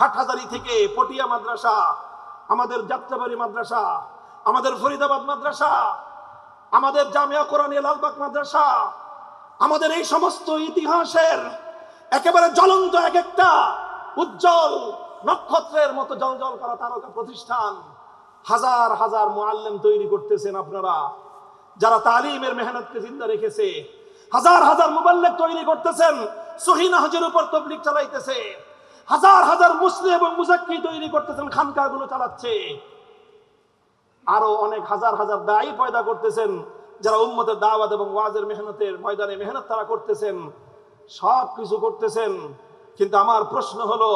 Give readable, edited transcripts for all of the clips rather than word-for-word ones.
হাটহাজারী থেকে পটিয়া মাদ্রাসা, আমাদের যাত্রাবাড়ি মাদ্রাসা, আমাদের ফরিদাবাদ মাদ্রাসা, আমাদের জামিয়া কোরআনিয়া লালবাগ মাদ্রাসা, আমাদের এই সমস্ত ইতিহাসের একেবারে জ্বলন্ত এক একটা উজ্জ্বল নক্ষত্রের মতো জ্বলজ্বল করা তারকা প্রতিষ্ঠান, হাজার হাজার মুআল্লিম তৈরি করতেছেন আপনারা, যারা তালিমের মেহনতকে জিন্দা রেখেছে। হাজার হাজার মুবাল্লিগ তৈরি করতেছেন, সহিহ নাহজের উপর তাবলীগ চালাইতেছে। হাজার হাজার মুসলিম এবং মুজাক্কি তৈরি করতেছেন, খানকাগুলো চালাচ্ছে। আরো অনেক হাজার হাজার দায়ী পয়দা করতেছেন, যারা উম্মতের দাওয়াত এবং ওয়াজের মেহনতের ময়দানে মেহনত তারা করতেছেন। সব কিছু করতেছেন, কিন্তু আমার প্রশ্ন হলো,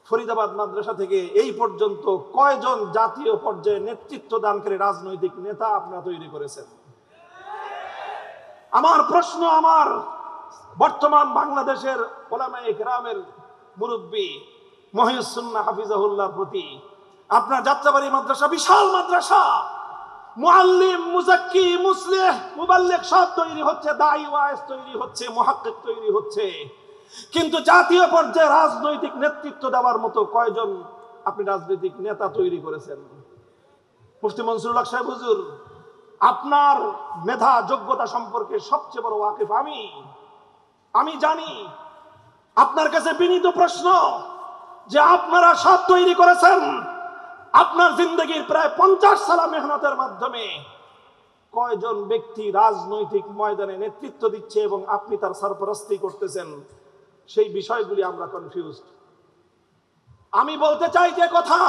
ফরিদাবাদ মাদ্রাসা থেকে এই পর্যন্ত কয়জন জাতীয় পর্যায়ে নেতৃত্ব দানকারী রাজনৈতিক নেতা আপনারা তৈরি করেছেন? আমার প্রশ্ন আমার বর্তমান বাংলাদেশের উলামায়ে কেরামের মুরব্বী মহিউস সুন্নাহ হাফিজাহুল্লাহর প্রতি। আপনার যাত্রাবাড়ি মাদ্রাসা বিশাল মাদ্রাসা, মুআল্লিম, মুজাক্কি, মুসলিহ, মুবাল্লিগ সব তৈরি হচ্ছে, দাঈ ওয়াইজ তৈরি হচ্ছে, মুহাক্কিক তৈরি হচ্ছে, কিন্তু জাতীয় পর্যায়ে রাজনৈতিক নেতৃত্ব দেওয়ার মতো কয়জন আপনি রাজনৈতিক নেতা তৈরি করেছেন? মুফতি মনসুরুল হক সাহেব হুজুর, আপনার মেধা যোগ্যতা সম্পর্কে সবচেয়ে বড় ওয়াকিফ আমি জানি। আপনার কাছে বিনীত প্রশ্ন, যে আপনারা সব তৈরি করেছেন, আপনার জিন্দগির প্রায় 50 সালা মেহনতের মাধ্যমে কয়জন ব্যক্তি রাজনৈতিক ময়দানে নেতৃত্ব দিচ্ছে এবং আপনি তার সরপরস্তি করতেছেন? সেই বিষয়গুলি আমরা কনফিউজড। আমি বলতে চাই যে কথা,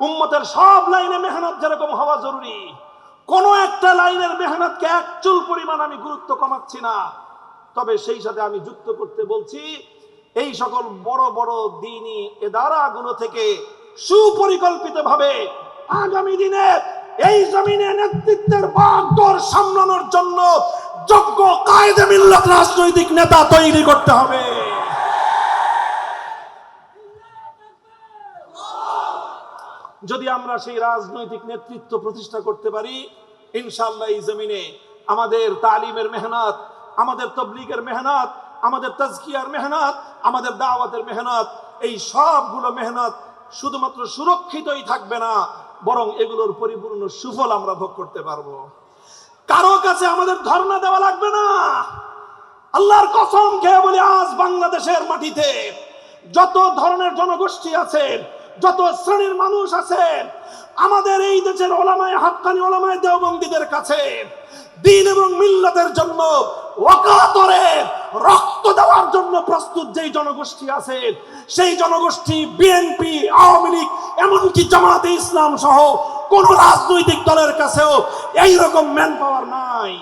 উম্মতের সব লাইনে মেহনত যেরকম হওয়া জরুরি, কোন একটা লাইনের মেহনতকে এক চুল পরিমাণ আমি গুরুত্ব কমাচ্ছি না। তবে সেই সাথে আমি যুক্ত করতে বলছি, এই সকল বড় বড় দ্বীনি ইদারাগুলো থেকে সুপরিকল্পিতভাবে আগামী দিনে এই জমিনে নেতৃত্বের বাগডোর সামলানোর জন্য যোগ্য কায়েদে মিল্লাত রাজনৈতিক নেতা তৈরি করতে হবে। যদি আমরা সেই রাজনৈতিক নেতৃত্ব প্রতিষ্ঠা করতে পারি, ইনশাআল্লাহ এই জমিনে আমাদের তালিমের মেহনত, আমাদের তাবলীগের মেহনত, আমাদের তাজকিয়ার মেহনত, আমাদের দাওয়াতের মেহনত, এই সবগুলো মেহনত শুধুমাত্র সুরক্ষিতই থাকবে না, বরং এগুলোর পরিপূর্ণ সুফল আমরা ভোগ করতে পারবো। কারো কাছে আমাদের ধর্ণা দেওয়া লাগবে না। আল্লাহর কসম খেয়ে বলি, আজ বাংলাদেশের মাটিতে যত ধরনের জনগোষ্ঠী আছে, যত শ্রেণীর মানুষ আছে, আমাদের এই দেশের ওলামায়ে হাক্কানি, ওলামায়ে দেওবন্দীদের কাছে দ্বীন এবং মিল্লাতের জন্য ওয়াকাতরে রক্ত দেওয়ার জন্য প্রস্তুত যেই জনগোষ্ঠী আছে, সেই জনগোষ্ঠী বিএনপি, আওয়ামী লীগ, এমনকি জামাতে ইসলাম সহ কোন রাজনৈতিক দলের কাছেও এইরকম ম্যান পাওয়ার নাই।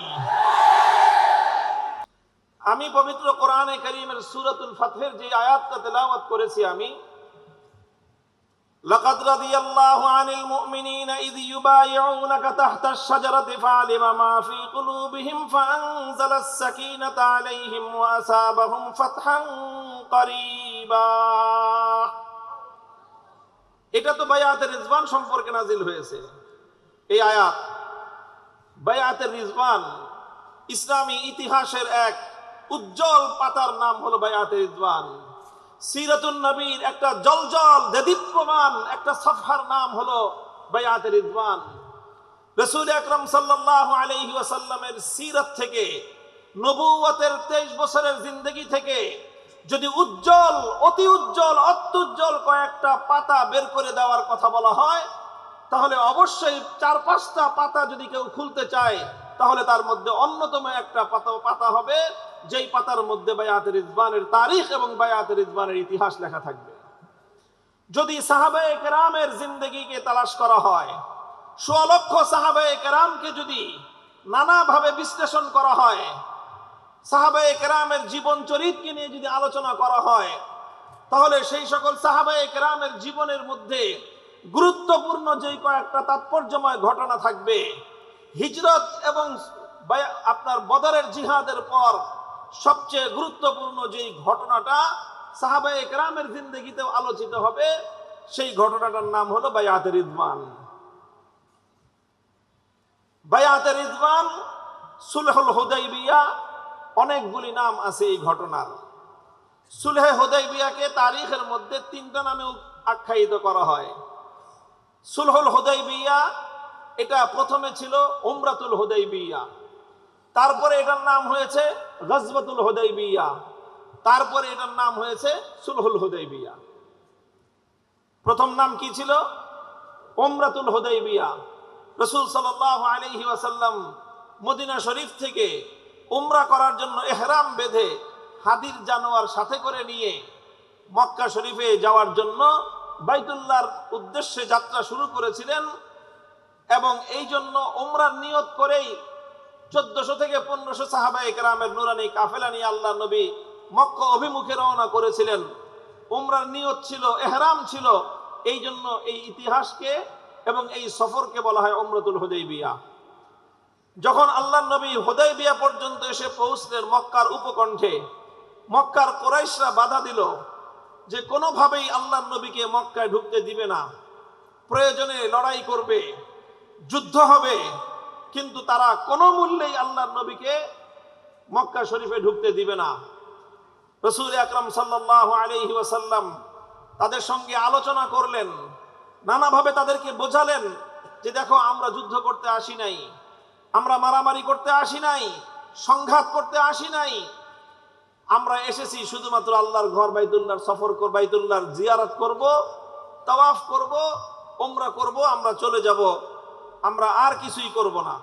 আমি পবিত্র কোরআনে কারীমের সূরাতুল ফাতহের যে আয়াতটা তেলাওয়াত করেছি, আমি লাকাদ রাদিয়াল্লাহু আনিল মুমিনিনা ইয ইউবাইউনাকা তাহতাশ শাজারাতি ফাআলিমা মা ফি কুলুবিহিম ফাআনজালাস সাকিনাতা আলাইহিম ওয়া আসাবাহুম ফাতহান করিবা। এটা তো বায়াতের রিজওয়ান সম্পর্কে নাজিল হয়েছে। এই আয়াত বায়াতের রিজওয়ান, ইসলামী ইতিহাসের এক উজ্জ্বল পাতার নাম হলো বায়াতের রিজওয়ান। সিরাতুন নবীর একটা জলজল দেদীপ্যমান একটা সফহার নাম হলো বায়াতের রিজওয়ান। রাসূল আকরাম সাল্লাল্লাহু আলাইহি ওয়াসাল্লামের সিরাত থেকে, নবুয়তের 23 বছরের জিন্দেগি থেকে যদি উজ্জ্বল, অতি উজ্জ্বল, অত্যুজ্জ্বল কয়েকটা পাতা বের করে দেওয়ার কথা বলা হয়, তাহলে অবশ্যই 4-5টা পাতা যদি কেউ খুলতে চায়, তাহলে তার মধ্যে অন্যতম একটা পাতা হবে যেই পাতার মধ্যে বায়াতের রিজওয়ানের তারিখ এবং বায়াতের রিজওয়ানের ইতিহাস লেখা থাকবে। যদি সাহাবায়ে কেরামের জিন্দেগিকে তালাশ করা হয়, 100 লক্ষ সাহাবায়ে কেরামকে যদি নানাভাবে বিশ্লেষণ করা হয়, সাহাবায়ে কেরামের জীবন চরিত্রকে নিয়ে যদি আলোচনা করা হয়, তাহলে সেই সকল সাহাবায়ে কেরামের জীবনের মধ্যে গুরুত্বপূর্ণ যেই কয়েকটা তাৎপর্যময় ঘটনা থাকবে, হিজরত এবং আপনার বদরের জিহাদের পর সবচেয়ে গুরুত্বপূর্ণ যেই ঘটনাটা সাহাবায়ে কেরামের জিন্দেগিতেও আলোচিত হবে, সেই ঘটনাটার নাম হলো বায়াতের রিজওয়ান। বায়াতের রিজওয়ান, সুলহুল হুদাইবিয়া, অনেকগুলি নাম আছে এই ঘটনার। সুলহে হুদাইবিয়াকে তারিখের মধ্যে তিনটা নামে আখ্যায়িত করা হয়। সুলহুল হুদাইবিয়া, এটা প্রথমে ছিল উমরাতুল হুদাইবিয়া, তারপরে এটার নাম হয়েছে গজওয়াতুল হুদাইবিয়া, তারপরে এটার নাম হয়েছে সুলহুল হুদাইবিয়া। প্রথম নাম কি ছিল? উমরাতুল হুদাইবিয়া। রাসূল সাল্লাল্লাহু আলাইহি ওয়াসাল্লাম মদিনা শরীফ থেকে উমরা করার জন্য ইহরাম বেঁধে হাদির জানোয়ার সাথে করে নিয়ে মক্কা শরীফে যাওয়ার জন্য বাইতুল্লাহর উদ্দেশ্যে যাত্রা শুরু করেছিলেন, এবং এই জন্য উমরার নিয়ত করেই 1400 থেকে 1500 সাহাবায়ে কেরামের নুরানি কাফেলা নিয়ে আল্লাহ নবী মক্কা অভিমুখে রওনা করেছিলেন। উমরার নিয়ত ছিল, ইহরাম ছিল, এই জন্য এই ইতিহাসকে এবং এই সফরকে বলা হয় উমরাতুল হুদাইবিয়া। যখন আল্লাহ নবী হুদাইবিয়া পর্যন্ত এসে পৌঁছলেন মক্কার উপকণ্ঠে, মক্কার কুরাইশরা বাধা দিল যে কোনোভাবেই আল্লাহ নবীকে মক্কায় ঢুকতে দিবে না, প্রয়োজনে লড়াই করবে, যুদ্ধ হবে, কিন্তু তারা কোনো মূল্যেই আল্লাহ নবীকে মক্কা শরীফে ঢুকতে দিবে না। রাসূল আকরাম সাল্লাল্লাহু আলাইহি ওয়াসাল্লাম তাদের সঙ্গে আলোচনা করলেন, নানাভাবে তাদেরকে বোঝালেন যে দেখো, আমরা যুদ্ধ করতে আসি নাই, আমরা মারামারি করতে আসি নাই, সংঘাত করতে আসি নাই, আমরা এসেছি শুধুমাত্র আল্লাহর ঘর বাইতুল্লাহর সফর করব, বাইতুল্লাহর জিয়ারত করব, তাওয়াফ করব, উমরা করব, আমরা চলে যাব, আমরা আর কিছুই করব না।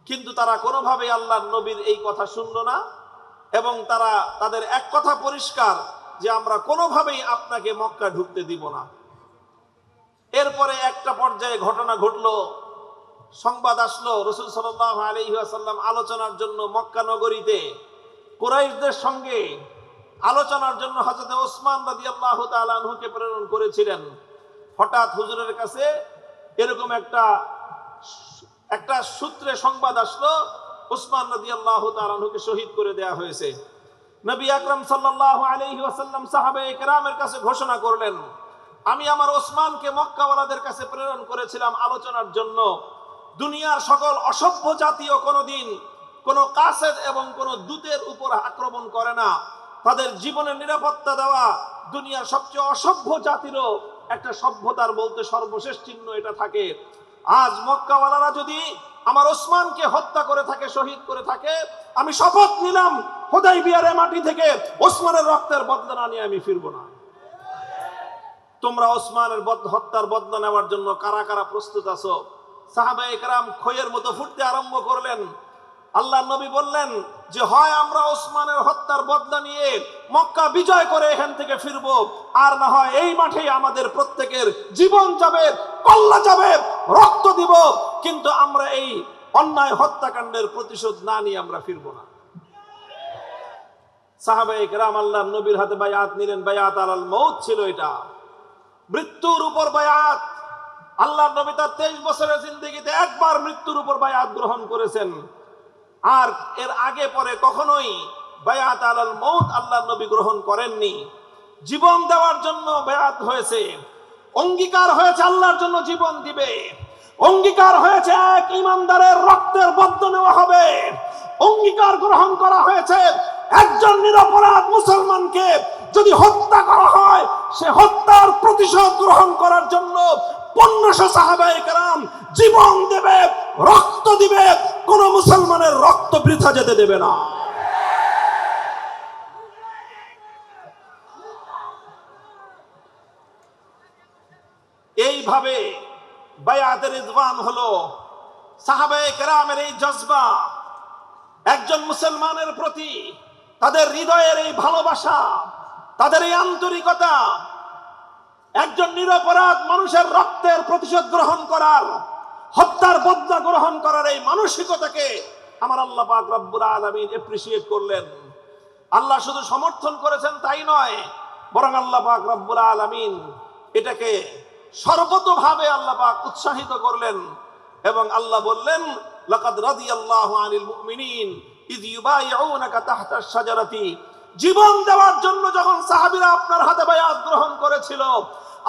কিন্তু তারা কোনোভাবেই আল্লাহর নবীর এই কথা শুনল না, এবং তারা তাদের এক কথা পরিষ্কার যে আমরা কোনোভাবেই আপনাকে মক্কা ঢুকতে দিব না। এরপরে একটা পর্যায়ে ঘটনা ঘটলো, সংবাদ আসলো, রাসূল সাল্লাল্লাহু আলাইহি ওয়াসাল্লাম আলোচনার জন্য মক্কা নগরীতে কুরাইশদের সঙ্গে আলোচনার জন্য হযরত ওসমান রাদিয়াল্লাহু তাআলা আনহুকে প্রেরণ করেছিলেন। হঠাৎ হুজুরের কাছে এরকম একটা সূত্রে সংবাদ আসলো, ওসমান রাদিয়াল্লাহু তাআলা আনহুকে শহীদ করে দেয়া হয়েছে। নবী আকরাম সাল্লাল্লাহু আলাইহি ওয়াসাল্লাম সাহাবায়ে কেরামের কাছে ঘোষণা করলেন, আমি আমার ওসমানকে মক্কাওয়ালাদের কাছে প্রেরণ করেছিলাম আলোচনার জন্য। দুনিয়ার সকল অসভ্য জাতীয় কোনোদিন কোনো কাসেদ এবং কোনো দূতের উপর আক্রমণ করে না, তাদের জীবনের নিরাপত্তা দেওয়া দুনিয়ার সবচেয়ে অসভ্য জাতিরও একটা সভ্যতার বলতে সর্বশেষ চিহ্ন এটা থাকে। আজ মক্কাওয়ালারা যদি আমার ওসমানকে হত্যা করে থাকে, শহীদ করে থাকে, আমি শপথ নিলাম হুদাইবিয়ার মাটি থেকে ওসমানের রক্তের বদলা না নিয়ে আমি ফিরবো না। তোমরা ওসমানের হত্যার বদলা নেওয়ার জন্য কারা কারা প্রস্তুত আছো? সাহাবায়ে কেরাম খইয়ের মতো ফুটতে আরম্ভ করলেন। আল্লাহ নবী বললেন যে হয় আমরা ওসমানের হত্যার বদলা নিয়ে মক্কা বিজয় করে এখান থেকে ফিরবো, আর না হয় এই মাঠেই আমাদের প্রত্যেকের জীবন যাবে, কল্লা যাবে, রক্ত দিব, কিন্তু আমরা এই অন্যায় হত্যাকাণ্ডের প্রতিশোধ না নিয়ে আমরা ফিরবো না। সাহাবায়ে কেরাম আল্লাহ নবীর হাতে বায়াত নিলেন। বায়াত আলাল মউত ছিল, এটা মৃত্যুর উপর বায়াত। আল্লাহ নবী তার 23 বছরের জিন্দেগিতে একবার মৃত্যুর উপর বায়াত গ্রহণ করেছেন, আর এর আগে পরে কখনোই বায়াত আলাল মউত আল্লাহ নবী গ্রহণ করেননি। জীবন দেওয়ার জন্য বায়াত হয়েছে, অঙ্গীকার হয়েছে আল্লাহর জন্য জীবন দিবে, অঙ্গীকার হয়েছে এক ইমানদারের রক্তের বদলা নেওয়া হবে, অঙ্গীকার গ্রহণ করা হয়েছে একজন নিরপরাধ মুসলমানকে যদি হত্যা করা হয় সে হত্যার প্রতিশোধ গ্রহণ করার জন্য 1500 সাহাবায়ে কেরাম জীবন দেবে, রক্ত দিবে, কোন মুসলমানের রক্ত বৃথা যেতে দেবে না। এইভাবে বায়াতে রিদওয়ান হলো। সাহাবায়ে কেরামের এই জজবা, একজন মুসলমানের প্রতি তাদের হৃদয়ের এই ভালোবাসা, তাদের এই আন্তরিকতা, একজন নিরপরাধ মানুষের রক্তের প্রতিশোধ গ্রহণ করার, হত্যার বদলা গ্রহণ করার এই মানসিকতাকে আমার আল্লাহ পাক রব্বুল আলামিন এপ্রিশিয়েট করলেন। আল্লাহ শুধু সমর্থন করেছেন তাই নয়, বরং আল্লাহ পাক রব্বুল আলামিন এটাকে সর্বতোভাবে আল্লাহ পাক উৎসাহিত করলেন, এবং আল্লাহ বললেন লাকাদ রাদিয়াল্লাহু আনিল মুমিনিন ইয ইউবাইউনাকা তাহতাশ শাজারাতি। জীবন দেওয়ার জন্য যখন সাহাবীরা আপনার হাতে বায়াত গ্রহণ করেছিল,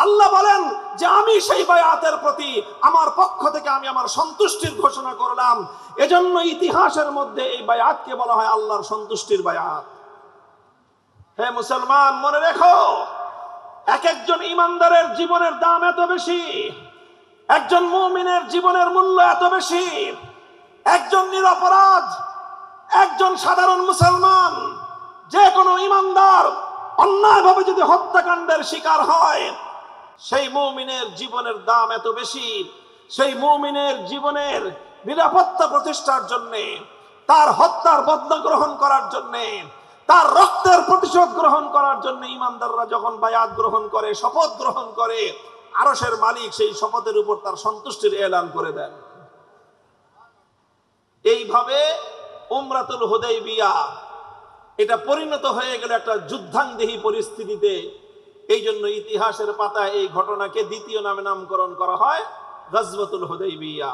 আল্লাহ বলেন যে আমি সেই বায়াতের প্রতি আমার পক্ষ থেকে আমি আমার সন্তুষ্টির ঘোষণা করলাম। এজন্য ইতিহাসের মধ্যে এই বায়াতকে বলা হয় আল্লাহর সন্তুষ্টির বায়াত। হে মুসলমান, মনে রেখো, এক একজন ইমানদারের জীবনের দাম এত বেশি, একজন মুমিনের জীবনের মূল্য এত বেশি। একজন নিরপরাধ, একজন সাধারণ মুসলমান, যে কোনো ইমানদার অন্যায়ভাবে যদি হত্যাকাণ্ডের শিকার হয়, সেই মুমিনের জীবনের দাম এত বেশি। সেই মুমিনের জীবনের নিরাপত্তা প্রতিষ্ঠার জন্য, তার হত্যার বদলা গ্রহণ করার জন্য, তার রক্তের প্রতিশোধ গ্রহণ করার জন্য ইমানদাররা যখন বায়াত গ্রহণ করে, শপথ গ্রহণ করে, আরশের মালিক সেই শপথের উপর তার সন্তুষ্টির এলান করে দেন। এইভাবে উমরাতুল হুদাইবিয়া এটা পরিণত হয়ে গেল একটা যুদ্ধাঙ্গদেহী পরিস্থিতিতে। এই জন্য ইতিহাসের পাতায় এই ঘটনাকে দ্বিতীয় নামে নামকরণ করা হয় গজওয়াতুল হুদাইবিয়া।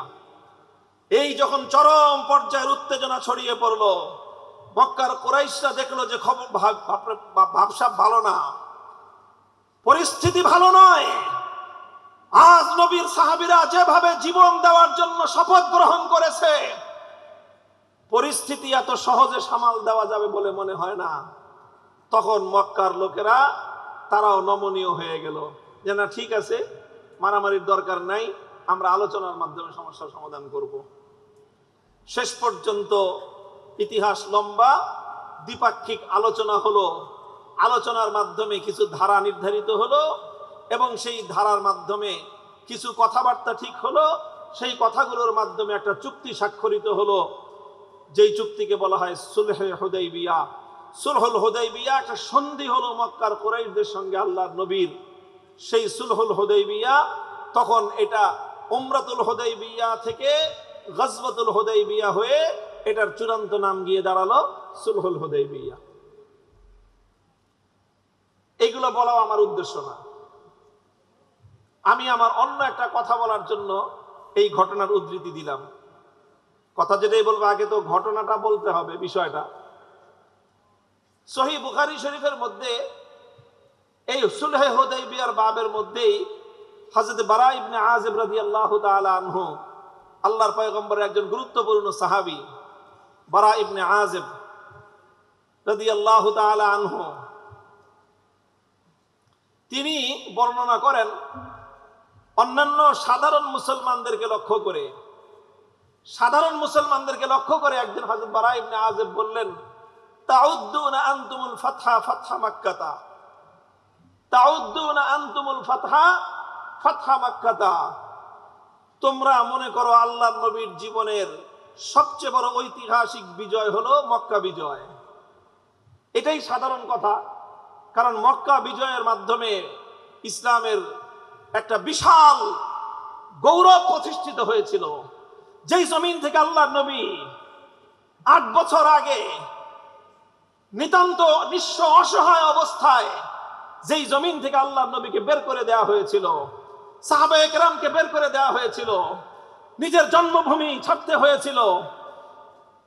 এই যখন চরম পর্যায়ের উত্তেজনা ছড়িয়ে পড়ল, মক্কার কুরাইশরা দেখলো যে খবর ভাবসাব ভালো না, পরিস্থিতি ভালো নয়। আজ নবীর সাহাবীরা যেভাবে জীবন দেওয়ার জন্য শপথ গ্রহণ করেছে, পরিস্থিতি এত সহজে সামাল দেওয়া যাবে বলে মনে হয় না। তখন মক্কার লোকেরা তারাও নমনীয় হয়ে গেল যে না, ঠিক আছে, মারামারির দরকার নাই, আমরা আলোচনার মাধ্যমে সমস্যার সমাধান করব। শেষ পর্যন্ত ইতিহাস লম্বা, দ্বিপাক্ষিক আলোচনা হলো, আলোচনার মাধ্যমে কিছু ধারা নির্ধারিত হলো এবং সেই ধারার মাধ্যমে কিছু কথাবার্তা ঠিক হলো। সেই কথাগুলোর মাধ্যমে একটা চুক্তি স্বাক্ষরিত হলো, যেই চুক্তিকে বলা হয় সুলহে হুদাইবিয়া। সুলহুল হুদাইবিয়া একটা সন্ধি হলো মক্কার কুরাইশদের সঙ্গে আল্লাহর নবীর। সেই সুলহুল হুদাইবিয়া তখন এটা উমরাতুল হুদাইবিয়া থেকে গজওয়াতুল হুদাইবিয়া হয়ে এটার চূড়ান্ত নাম গিয়ে দাঁড়ালো সুলহুল হুদাইবিয়া। এগুলো বলাও আমার উদ্দেশ্য না। আমি আমার অন্য একটা কথা বলার জন্য এই ঘটনার উদ্ধৃতি দিলাম। কথা যেটাই বলবো, আগে তো ঘটনাটা বলতে হবে, বিষয়টা। সহিহ বুখারী শরীফের মধ্যে এই সুলহে হুদাইবিয়ার বাবের মধ্যেই হযরত বারা ইবনে আযিব রাদিয়াল্লাহু তাআলা আনহু, আল্লাহর পয়গম্বরের একজন গুরুত্বপূর্ণ সাহাবী বারা ইবনে আযিব রাদিয়াল্লাহু তাআলা আনহু, তিনি বর্ণনা করেন অন্যান্য সাধারণ মুসলমানদেরকে লক্ষ্য করে, একদিন হযরত বারা ইবনে আযিব বললেন, তাউদ্দুনা আনতুমুল ফাতহা ফাতহা মাক্কাতা, তাউদ্দুনা আনতুমুল ফাতহা ফাতহা মাক্কাতা। তোমরা মনে করো আল্লাহর নবীর জীবনের সবচেয়ে বড় ঐতিহাসিক বিজয় হলো মক্কা বিজয়। এটাই সাধারণ কথা, কারণ মক্কা বিজয়ের মাধ্যমে ইসলামের একটা বিশাল গৌরব প্রতিষ্ঠিত হয়েছিল। যেই জমিন থেকে আল্লাহর নবী 8 বছর আগে নিতান্ত নিঃস্ব অসহায় অবস্থায় যেই জমিন থেকে আল্লাহর নবীকে বের করে দেওয়া হয়েছিল, সাহাবায়ে কেরামকে বের করে দেওয়া হয়েছিল, নিজের জন্মভূমি ছাড়তে হয়েছিল,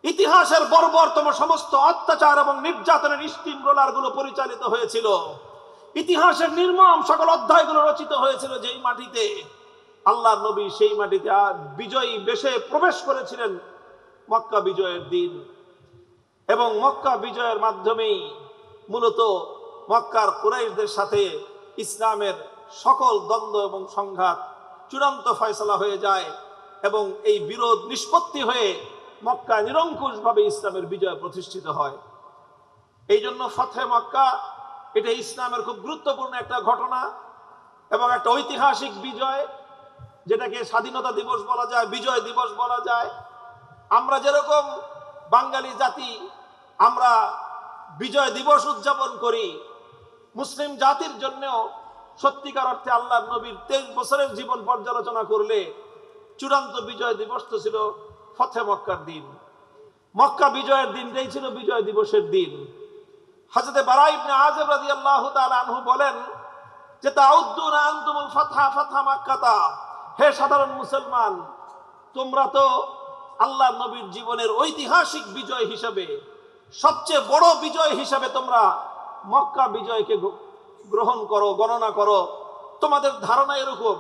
ইতিহাসের বর্বরতম সমস্ত অত্যাচার এবং নির্যাতনের স্টিম রোলার গুলো পরিচালিত হয়েছিল, ইতিহাসের নির্মম সকল অধ্যায়গুলো রচিত হয়েছিল, যেই মাটিতে আল্লাহর নবী সেই মাটিতে বিজয়ী বেশে প্রবেশ করেছিলেন মক্কা বিজয়ের দিন। এবং মক্কা বিজয়ের মাধ্যমেই মূলত মক্কার কুরাইশদের সাথে ইসলামের সকল দ্বন্দ্ব এবং সংঘাত চূড়ান্ত ফয়সালা হয়ে যায় এবং এই বিরোধ নিষ্পত্তি হয়ে মক্কা নিরঙ্কুশভাবে ইসলামের বিজয় প্রতিষ্ঠিত হয়। এই জন্য ফতহে মক্কা এটা ইসলামের খুব গুরুত্বপূর্ণ একটা ঘটনা এবং একটা ঐতিহাসিক বিজয়, যেটাকে স্বাধীনতা দিবস বলা যায়, বিজয় দিবস বলা যায়। আমরা যেরকম বাঙালি জাতি আমরা বিজয় দিবস উদযাপন করি, মুসলিম জাতির জন্যও সত্যিকার অর্থে আল্লাহর নবীর 23 বছরের জীবন পর্যালোচনা করলে চূড়ান্ত বিজয় দিবস তো ছিল ফতহে মক্কার দিন। মক্কা বিজয়ের দিনটাই ছিল বিজয় দিবসের দিন। হযরত বারা ইবনে আযিব রাদিয়াল্লাহু তাআলা আনহু বলেন যে তাউদ্দুনা আনতুমুল ফাতহা ফাতহা মাক্কাতা, হে সাধারণ মুসলমান, তোমরা তো আল্লাহর নবীর জীবনের ঐতিহাসিক বিজয় হিসেবে, সবচেয়ে বড় বিজয় হিসেবে তোমরা মক্কা বিজয়কে গ্রহণ করো, গণনা করো। তোমাদের ধারণা এরকম,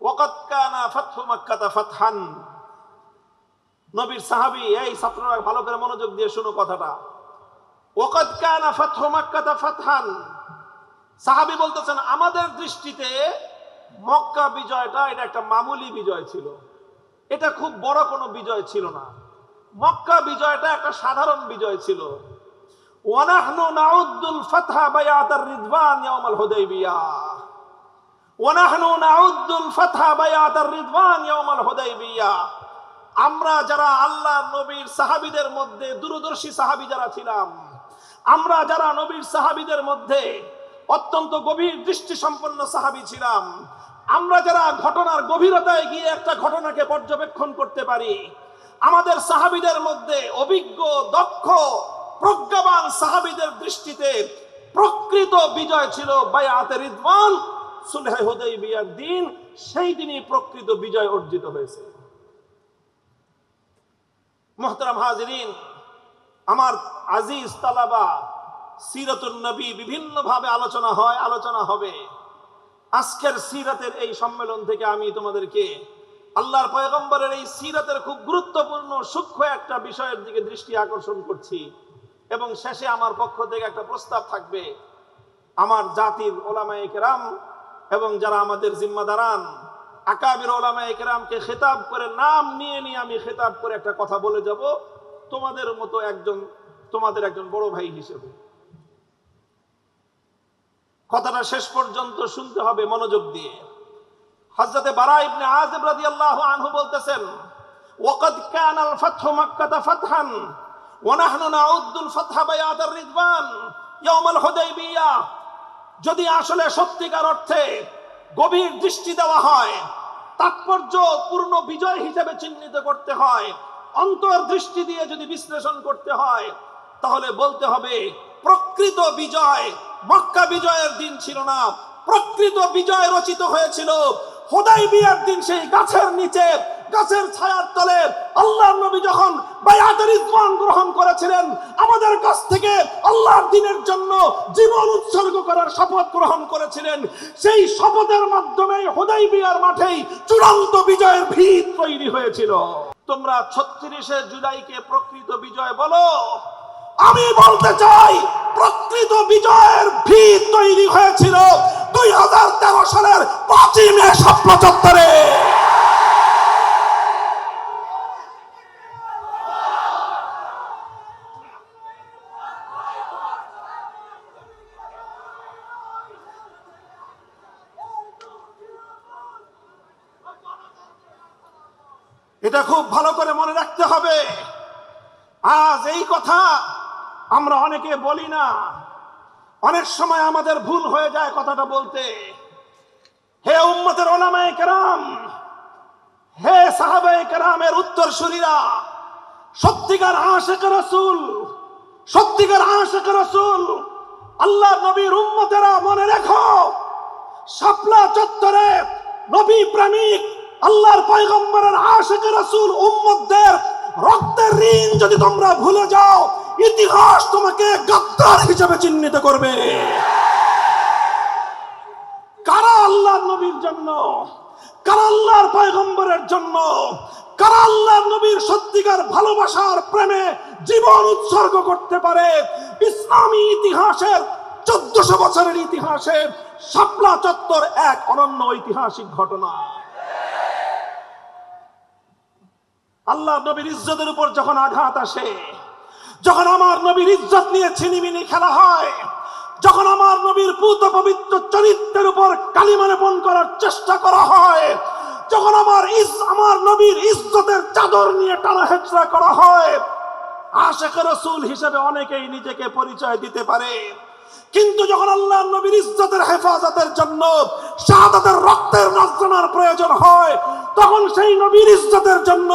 ওয়াকাদ কানা ফাতহু মাক্কাতা ফাতহান। নবীর সাহাবী, এই ছাত্ররা ভালো করে মনোযোগ দিয়ে শোনো কথাটা, ওয়াকাদ কানা ফাতহু মক্কা ফাতহান, সাহাবী বলতেছেন আমাদের দৃষ্টিতে মক্কা বিজয়টা এটা একটা মামুলি বিজয় ছিল, এটা খুব বড় কোনো বিজয় ছিল না। মক্কা বিজয়টা একটা সাধারণ বিজয় ছিল। ওয়ানাহনু নাউদ্দুল ফাতহা বায়াতার রিদওয়ান ইয়াউমাল হুদাইবিয়াহ, ওয়ানাহনু নাউদ্দুল ফাতহা বায়াতার রিদওয়ান ইয়াউমাল হুদাইবিয়াহ। আমরা যারা আল্লাহর নবীর সাহাবীদের মধ্যে দূরদর্শী সাহাবী যারা ছিলাম, আমরা যারা নবীর সাহাবীদের মধ্যে অত্যন্ত গভীর দৃষ্টি সম্পন্ন সাহাবী ছিলাম, আমরা যারা ঘটনার গভীরতায় গিয়ে একটা ঘটনাকে পর্যবেক্ষণ করতে পারি, আমাদের সাহাবীদের মধ্যে অভিজ্ঞ দক্ষ প্রজ্ঞাবান সাহাবীদের দৃষ্টিতে প্রকৃত বিজয় ছিল বায়াতে রিদওয়ান, সুলহে হুদাইবিয়ার দিন। সেই দিনই প্রকৃত বিজয় অর্জিত হয়েছে। মুহতারাম হাজিরিন, আমার আজিজ তালাবা, সিরাতুন নবী বিভিন্ন ভাবে আলোচনা হয়, আলোচনা হবে। আজকের সিরাতের এই সম্মেলন থেকে আমি তোমাদেরকে আল্লাহর পয়গম্বরের এই সিরাতের খুব গুরুত্বপূর্ণ সূক্ষ্ম একটা বিষয়ের দিকে দৃষ্টি আকর্ষণ করছি, এবং শেষে আমার পক্ষ থেকে একটা প্রস্তাব থাকবে। আমার জাতির ওলামায়ে কেরাম এবং যারা আমাদের জিম্মাদারান আকাবির ওলামায়ে কেরামকে খেতাব করে নাম নিয়ে নিয়ে আমি খেতাব করে একটা কথা বলে যাব, তোমাদের মতো একজন, তোমাদের একজন বড় ভাই হিসেবে। কথাটা শেষ পর্যন্ত শুনতে হবে মনোযোগ দিয়ে। হযরতে বারা ইবনে আযিব রাদিয়াল্লাহু আনহু বলতেছেন, ওয়াকাদ কানাল ফাতহু মক্কা ফাতহান ওয়া নাহনু নাউদ্দুল ফাতহা বায়াতার রিদওয়ান ইয়াউমাল হুদাইবিয়াহ। যদি আসলে সত্যিকার অর্থে গভীর দৃষ্টি দেওয়া হয়, তাৎপর্য পূর্ণ বিজয় হিসেবে চিহ্নিত করতে হয়, অন্তর দৃষ্টি দিয়ে যদি বিশ্লেষণ করতে হয়, তাহলে বলতে হবে প্রকৃত বিজয় মক্কা বিজয়ের দিন ছিল না, প্রকৃত বিজয় রচিত হয়েছিল হুদাইবিয়ার দিন। সেই গাছের নিচে, গাছের ছায়ার তলে আল্লাহর নবী যখন বায়াতুর রিদওয়ান গ্রহণ করেছিলেন, আমাদের কাছ থেকে আল্লাহর দ্বীনের জন্য জীবন উৎসর্গ করার শপথ গ্রহণ করেছিলেন। সেই শপথের মাধ্যমে হুদাইবিয়ার মাঠেই চূড়ান্ত বিজয়ের ভিত তৈরি হয়েছিল। তোমরা ৩৬শে জুলাইকে প্রকৃত বিজয় বলো, আমি বলতে চাই প্রকৃত বিজয়ের ভিত তৈরি হয়েছিল ২০১৩ সালের ৫ই মে শাপলা চত্বরে। এটা খুব ভালো করে মনে রাখতে হবে। আজ এই কথা আমরা অনেকে বলি না, অনেক সময় আমাদের ভুল হয়ে যায় কথাটা বলতে। হে উম্মতের ওলামায়ে কেরাম, হে সাহাবায়ে কেরামের উত্তরসূরিরা, সত্যিকার আশিক রাসূল, সত্যিকার আশিক রাসূল, আল্লাহর নবীর উম্মতেরা মনে রেখো, শাপলা চত্বরে নবী প্রেমিক আল্লাহর পয়গম্বরের আশিক রাসূল উম্মতদের রক্তের ঋণ যদি তোমরা ভুলে যাও, ইতিহাস তোমাকে গাদ্দার হিসেবে চিহ্নিত করবে। কারা আল্লাহর নবীর জন্য, কারা আল্লাহর পয়গম্বরের জন্য, কারা আল্লাহর নবীর সত্যিকার ভালোবাসার প্রেমে জীবন উৎসর্গ করতে পারে, ইসলামী ইতিহাসের ১৪০০ বছরের ইতিহাসে শাপলা চত্বর এক অনন্য ঐতিহাসিক ঘটনা। আল্লাহর নবীর ইজ্জতের উপর যখন আঘাত আসে, যখন আমার নবীর ইজ্জত নিয়ে ছিনিমিনি খেলা হয়, যখন আমার নবীর পুত পবিত্র চরিত্রের উপর কালিমা লেপন করার চেষ্টা করা হয়, যখন আমার নবীর ইজ্জতের চাদর নিয়ে টানা হেচড়া করা হয়, আশিক রাসূল হিসেবে অনেকেই নিজেকে পরিচয় দিতে পারে, কিন্তু যখন আল্লাহর নবীর ইজ্জতের হেফাজতের জন্য শাহাদাতের রক্তের নজরানার প্রয়োজন হয়, তখন সেই নবীর ইজ্জতের জন্য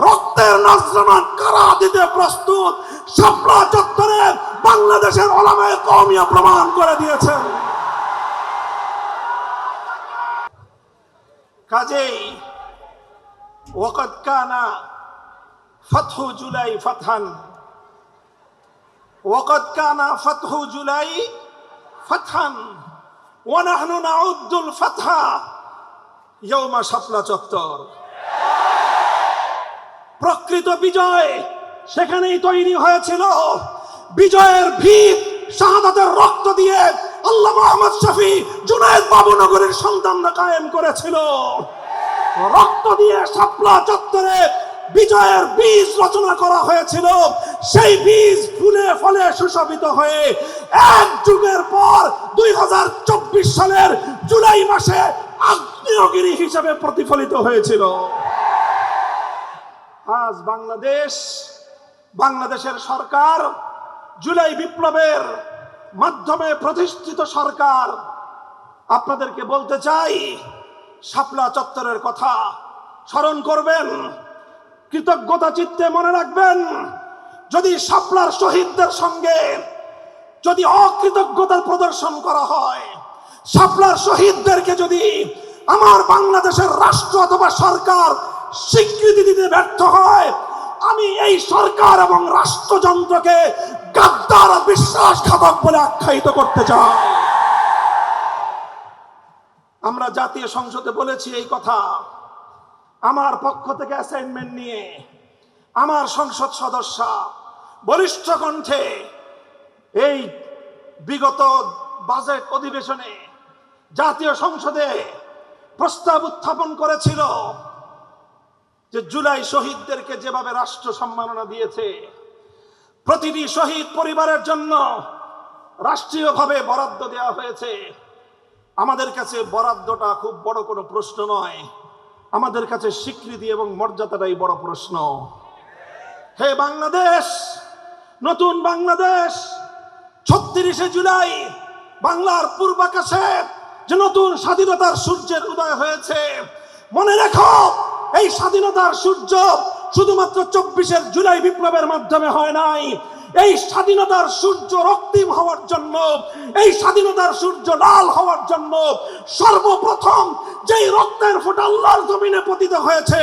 রক্তের নজরানা কারা দিতে প্রস্তুত, শাপলা চত্বরে বাংলাদেশের উলামায়ে কওমিয়া প্রমাণ করে দিয়েছেন। কাজেই ওয়াকাদ কানা ফাতহু জুলাই ফাতহান, ওয়াকাদ কানা ফাতহু জুলাই ফাতহান ওয়া নাহনু নাউদ্দুল ফাতহা ইয়াউমা শাপলা চত্বর। প্রকৃত বিজয় সেখানেই তৈরি হয়েছিল বিজয়ের ভিত শাহাদাতের রক্ত দিয়ে আল্লামা আহমদ শফী জুনায়েদ বাবুনগরীর সন্তানরা কায়েম করেছিল। রক্ত দিয়ে শাপলা চত্বরে বিজয়ের বীজ রচনা করা হয়েছিল। সেই বীজ ফুলে ফলে সুশোভিত হয়ে এক যুগের পর 2024 সালের জুলাই মাসে আগ্নেয়গিরি হিসেবে প্রতিফলিত হয়েছিল। আজ বাংলাদেশের সরকার, জুলাই বিপ্লবের মাধ্যমে প্রতিষ্ঠিত সরকার, আপনাদেরকে বলতে চাই, শাপলা চত্বরের কথা স্মরণ করবেন, কৃতজ্ঞতা চিত্তে মনে রাখবেন। যদি শাপলার শহীদদের সঙ্গে যদি অকৃতজ্ঞতার প্রদর্শন করা হয়, শাপলার শহীদদেরকে যদি আমার বাংলাদেশের রাষ্ট্র অথবা সরকার স্বীকৃতি দিতে ব্যর্থ হয়, আমি এই সরকার এবং রাষ্ট্রযন্ত্রকে গাদ্দার বিশ্বাসঘাতক বলে আখ্যায়িত করতে চাই। আমরা জাতীয় সংসদে বলেছি এই কথা। আমার পক্ষ থেকে অ্যাসাইনমেন্ট নিয়ে আমার সংসদ সদস্য বলিষ্ঠ কণ্ঠে এই বিগত বাজেট অধিবেশনে জাতীয় সংসদে প্রস্তাব উত্থাপন করেছিল যে জুলাই শহীদদেরকে যেভাবে রাষ্ট্র সম্মাননা দিয়েছে, প্রতিটি শহীদ পরিবারের জন্য রাষ্ট্রীয়ভাবে বরাদ্দ দেওয়া হয়েছে। আমাদের কাছে বরাদ্দটা খুব বড় কোনো প্রশ্ন নয়, আমাদের কাছে স্বীকৃতি এবং মর্যাদাটাই বড় প্রশ্ন। হে বাংলাদেশ, নতুন বাংলাদেশ, 36শে জুলাই বাংলার পূর্বাকাশে যে নতুন স্বাধীনতার সূর্যের উদয় হয়েছে, মনে রেখো এই স্বাধীনতার সূর্য শুধুমাত্র 24শে জুলাই বিপ্লবের মাধ্যমে হয় নাই। এই স্বাধীনতার সূর্য রক্তিম হওয়ার জন্য, এই স্বাধীনতার সূর্য লাল হওয়ার জন্য সর্বপ্রথম যেই রক্তের ফোঁটা আল্লাহর জমিনে পতিত হয়েছে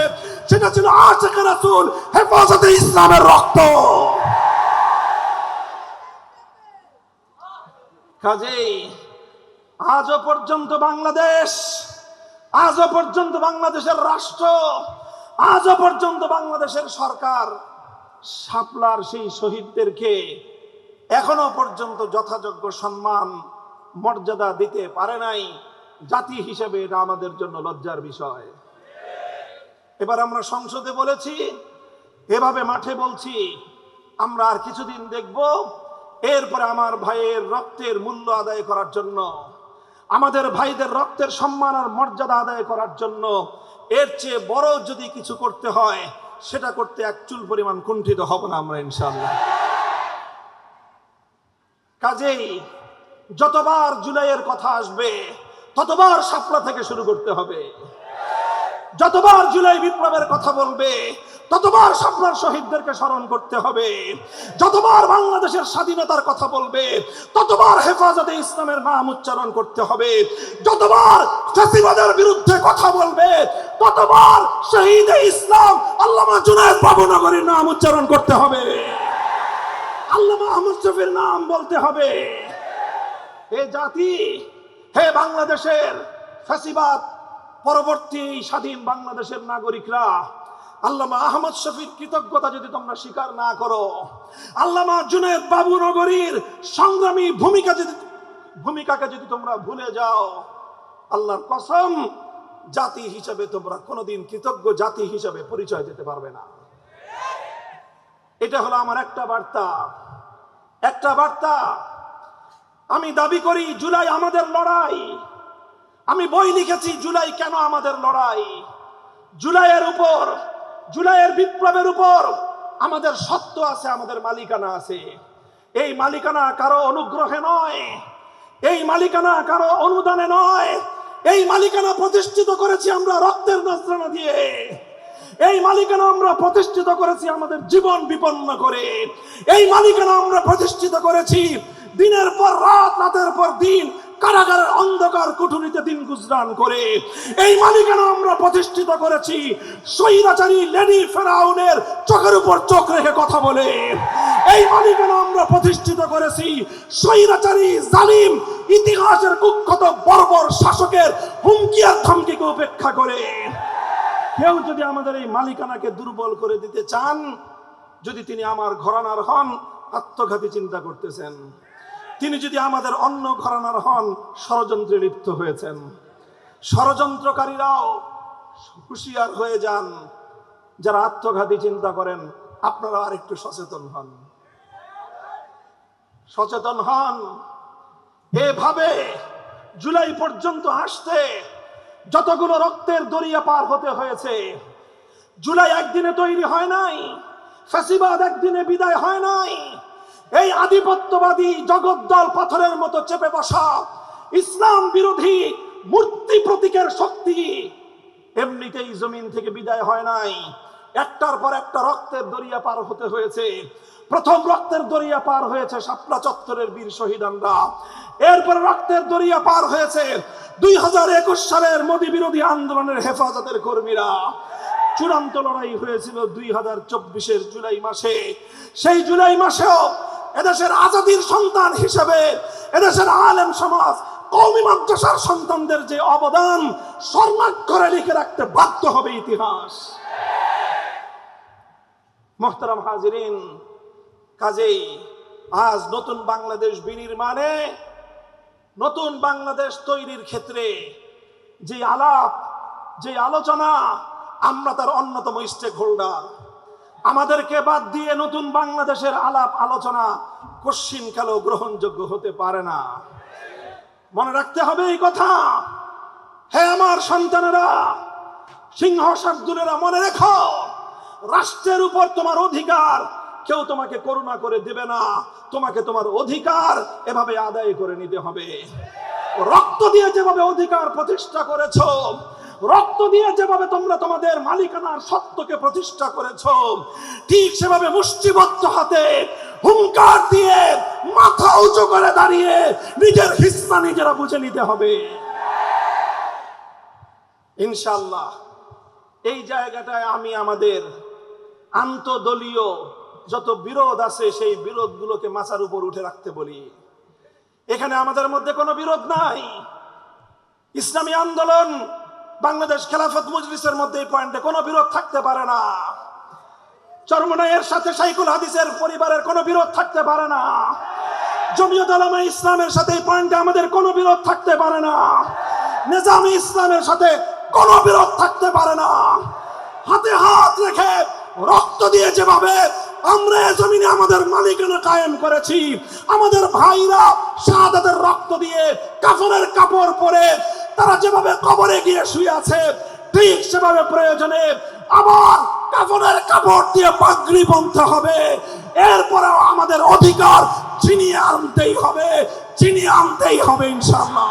সেটা ছিল আশিকে রাসূল হেফাজতে ইসলামের রক্ত। কাজেই আজও পর্যন্ত বাংলাদেশের রাষ্ট্র, আজও পর্যন্ত বাংলাদেশের সরকার শাপলার সেই শহীদদেরকে এখনো পর্যন্ত যথাযোগ্য সম্মান মর্যাদা দিতে পারে নাই। জাতি হিসেবে এটা আমাদের জন্য লজ্জার বিষয়। এবার আমরা সংসদে বলেছি, এভাবে মাঠে বলছি, আমরা আর কিছুদিন দেখব, এরপরে আমার ভাইয়ের রক্তের মূল্য আদায় করার জন্য, আমাদের ভাইদের রক্তের সম্মান আর মর্যাদা আদায় করার জন্য এর চেয়ে বড় যদি কিছু করতে হয় সেটা করতে এক চুল পরিমাণ কুণ্ঠিত হব না আমরা, ইনশাআল্লাহ। কাজেই যতবার জুলাইয়ের কথা আসবে ততবার শাপলা থেকে শুরু করতে হবে। যতবার জুলাই বিপ্লবের কথা বলবে ততবার শাপলার শহীদদেরকে স্মরণ করতে হবে। যতবার বাংলাদেশের স্বাধীনতার কথা বলবে ততবার হেফাজতে ইসলামের নাম উচ্চারণ করতে হবে। যতবার ফ্যাসিবাদের বিরুদ্ধে কথা বলবে ততবার শহীদে ইসলাম আল্লামা জুনায়েদ বাবুনগরীর নাম উচ্চারণ করতে হবে, আল্লামা আহমদ শফীর নাম বলতে হবে। হে জাতি, হে বাংলাদেশের ফ্যাসিবাদ পরবর্তী স্বাধীন বাংলাদেশের নাগরিকরা, আল্লামা আহমদ শফীর কৃতজ্ঞতা যদি তোমরা স্বীকার না করো, আল্লামা জুনায়েদ বাবুনগরীর সংগ্রামী ভূমিকাকে যদি তোমরা ভুলে যাও, আল্লাহর কসম জাতি হিসেবে তোমরা কোনোদিন কৃতজ্ঞ জাতি হিসেবে পরিচয় দিতে পারবে না। এটা হলো আমার একটা বার্তা। আমি দাবি করি জুলাই আমাদের লড়াই। আমি বই লিখেছি জুলাই কেন আমাদের লড়াই। জুলাইয়ের বিপ্লবের উপর আমাদের সত্য আছে, আমাদের মালিকানা আছে। এই মালিকানা কারো অনুগ্রহে নয়, এই মালিকানা কারো অনুদানে নয়, এই মালিকানা প্রতিষ্ঠিত করেছি আমরা রক্তের নজরানা দিয়ে। এই মালিকানা আমরা প্রতিষ্ঠিত করেছি আমাদের জীবন বিপন্ন করে। এই মালিকানা আমরা প্রতিষ্ঠিত করেছি দিনের পর রাত, রাতের পর দিন কারাগারের অন্ধকার কুঠুরিতে দিন গুজরান করে। এই মালিকানা আমরা প্রতিষ্ঠিত করেছি স্বৈরাচারী লেডি ফেরাউনের চোখের উপর চোখ রেখে কথা বলে। এই মালিকানা আমরা প্রতিষ্ঠিত করেছি স্বৈরাচারী জালিম ইতিহাসের কুখ্যাত বর্বর শাসকের হুমকি আর ধমকিকে উপেক্ষা করে। কেউ যদি আমাদের এই মালিকানাকে দুর্বল করে দিতে চান, যদি তিনি আমার ঘরানার হন, আত্মঘাতী চিন্তা করতেছেন। তিনি যদি আমাদের অন্য ঘরানার হন, ষড়যন্ত্রে লিপ্ত হয়েছেন। ষড়যন্ত্রকারীরাও হুঁশিয়ার হয়ে যান। যারা আত্মঘাতী চিন্তা করেন, আপনারা আরেকটু সচেতন হন, সচেতন হন। এভাবে জুলাই পর্যন্ত আসতে যতগুলো রক্তের দরিয়া পার হতে হয়েছে, জুলাই একদিনে তৈরি হয় নাই, ফ্যাসিবাদ একদিনে বিদায় হয় নাই। এই আধিপত্যবাদী জগদ্দল পাথরের মতো চেপে বসা ইসলাম বিরোধী মূর্তি প্রতীকের শক্তি এমনিতেই জমিন থেকে বিদায় হয় নাই। একটার পর একটা রক্তের দরিয়া পার হতে হয়েছে। প্রথম রক্তের দরিয়া পার হয়েছে শাপলা চত্বরের বীর শহীদানরা। এরপর রক্তের দরিয়া পার হয়েছে 2021 সালের মোদী বিরোধী আন্দোলনের হেফাজতের কর্মীরা। চূড়ান্ত লড়াই হয়েছিল 2024-এর জুলাই মাসে। সেই জুলাই মাসেও এদেশের আজাদির সন্তান হিসেবে এদেশের আলেম সমাজ, কওমি মাদ্রাসার সন্তানদের যে অবদান স্বর্ণাক্ষরে লিখে রাখতে বাধ্য হবে ইতিহাস। মুহতারাম হাজিরিন, কাজেই আজ নতুন বাংলাদেশ বিনির্মাণে, নতুন বাংলাদেশ তৈরির ক্ষেত্রে যে আলাপ, যে আলোচনা, আমরা তার অন্যতম স্টেক হোল্ডার। আমাদেরকে বাদ দিয়ে নতুন বাংলাদেশের আলাপ আলোচনা কশ্চিনকালেও গ্রহণযোগ্য হতে পারে না। মনে রাখতে হবে এই কথা। হে আমার সন্তানেরা, সিংহ শার্দুলেরা, মনে রেখো, রাষ্ট্রের উপর তোমার অধিকার কেউ তোমাকে করুণা করে দেবে না। তোমাকে তোমার অধিকার এভাবে আদায় করে নিতে হবে। রক্ত দিয়ে যেভাবে অধিকার প্রতিষ্ঠা করেছো, রক্ত দিয়ে যেভাবে তোমরা তোমাদের মালিকানার সত্যকে প্রতিষ্ঠা করেছো, ঠিক সেভাবে মুষ্টিবদ্ধ হাতে হুঙ্কার দিয়ে মাথা উঁচু করে দাঁড়িয়ে নিজের হিস্সা নিজেরা বুঝে নিতে হবে ইনশাআল্লাহ। এই জায়গাটায় আমি আমাদের আন্তদলীয় যত বিরোধ আছে সেই বিরোধগুলোকে মাথার উপর উঠে রাখতে বলি। এখানে আমাদের মধ্যে কোনো বিরোধ নাই। ইসলামী আন্দোলন, বাংলাদেশ খেলাফত মজলিসের মধ্যে এই পয়েন্টে কোনো বিরোধ থাকতে পারে না। চরমনাইয়ের সাথে শাইখুল হাদিসের পরিবারের কোনো বিরোধ থাকতে পারে না। জমিয়ত উলামা ইসলামের সাথে এই পয়েন্টে আমাদের কোনো বিরোধ থাকতে পারে না। নিজামী ইসলামের সাথে কোনো বিরোধ থাকতে পারে না। হাতে হাত রেখে রক্ত দিয়ে যেভাবে আমরা জমিনে আমাদের মালিকানা কায়েম করেছি, আমাদের ভাইরা শাহাদাতের রক্ত দিয়ে কাফনের কাপড় পরে তারা যেভাবে কবরে গিয়ে শুয়ে আছে, ঠিক সেভাবে প্রয়োজনে আবার কাফনের কাপড় দিয়ে পাগড়ি বাঁধতে হবে। এরপরেও আমাদের অধিকার ছিনিয়ে আনতেই হবে, ছিনিয়ে আনতেই হবে ইনশাআল্লাহ।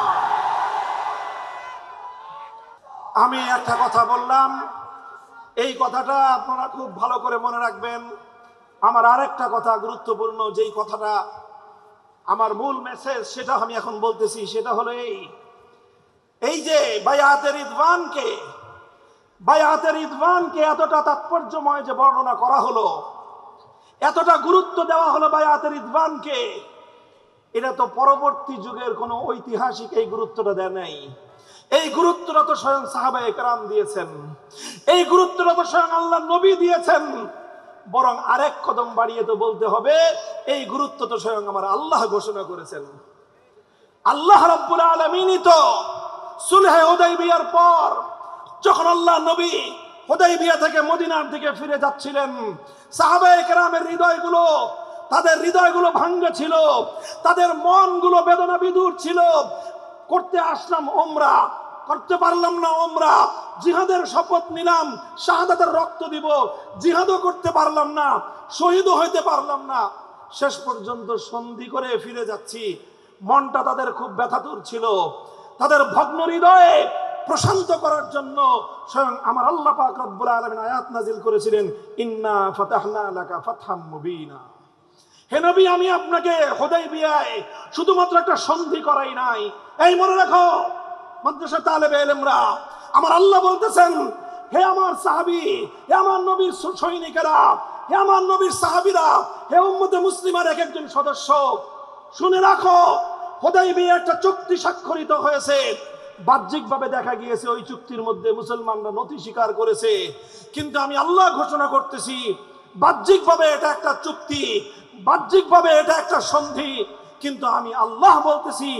আমি একটা কথা বললাম, এই কথাটা আপনারা খুব ভালো করে মনে রাখবেন। আমার আরেকটা কথা গুরুত্বপূর্ণ, যেই কথাটা আমার মূল মেসেজ, সেটা আমি এখন বলতেছি। সেটা হলো এই যে বায়াতের রিদওয়ানকে এতটা তাৎপর্যময় যে বর্ণনা করা হলো, এতটা গুরুত্ব দেওয়া হলো বায়াতের রিদওয়ানকে, এটা তো পরবর্তী যুগের কোনো ঐতিহাসিক এই গুরুত্বটা দেয় নাই। এই গুরুত্বটা তো স্বয়ং সাহাবায়ে কেরাম দিয়েছেন, এই গুরুত্বটা তো স্বয়ং আল্লাহর নবী দিয়েছেন। বরং আরেক কদম বাড়িয়ে তো বলতে হবে, এই গুরুত্ব তো স্বয়ং আমার আল্লাহ ঘোষণা করেছেন। আল্লাহ রাব্বুল আলামিনই তো সুলহে হুদাইবিয়ার পর যখন আল্লাহ নবী হুদাইবিয়া থেকে মদিনার দিকে ফিরে যাচ্ছিলেন, সাহাবায়ে কেরামের হৃদয়গুলো, তাদের হৃদয়গুলো ভাঙ্গা ছিল, তাদের মনগুলো বেদনা বিদুর ছিল। করতে আসলাম ওমরা, করতে পারলাম না ওমরা, জিহাদের শপথ নিলাম, শাহাদাতের রক্ত দিব, জিহাদও করতে পারলাম না, শহীদও হইতে পারলাম না, শেষ পর্যন্ত সন্ধি করে ফিরে যাচ্ছি। মনটা তাদের খুব ব্যথাতুর ছিল। তাদের ভগ্ন হৃদয়ে প্রশান্ত করার জন্য স্বয়ং আমার আল্লাহ পাক রব্বুল আলামিন আয়াত নাজিল করেছিলেন, ইন্না ফাতাহনা লাকা ফাতহাম মুবিনা। হে নবী, আমি আপনাকে হুদাইবিয়ায় শুধুমাত্র একটা সন্ধি করাই নাই। এই মনে রাখো মাদ্রাসা তালেবে ইলমরা, আমার আল্লাহ বলতেছেন, হে আমার সাহাবী, হে আমার নবীর সৈনিকেরা, হে আমার নবীর সাহাবীরা, হে উম্মতে মুসলিমার এক একজন সদস্য, শুনে রাখো, হুদাইবিয়ায় একটা চুক্তি স্বাক্ষরিত হয়েছে। বাহ্যিকভাবে দেখা গিয়েছে ওই চুক্তির মধ্যে মুসলমানরা নথি স্বীকার করেছে, কিন্তু আমি আল্লাহ ঘোষণা করতেছি, বাহ্যিকভাবে এটা একটা চুক্তি, বাহ্যিকভাবে এটা একটা সন্ধি, কিন্তু আমি আল্লাহ বলতেছি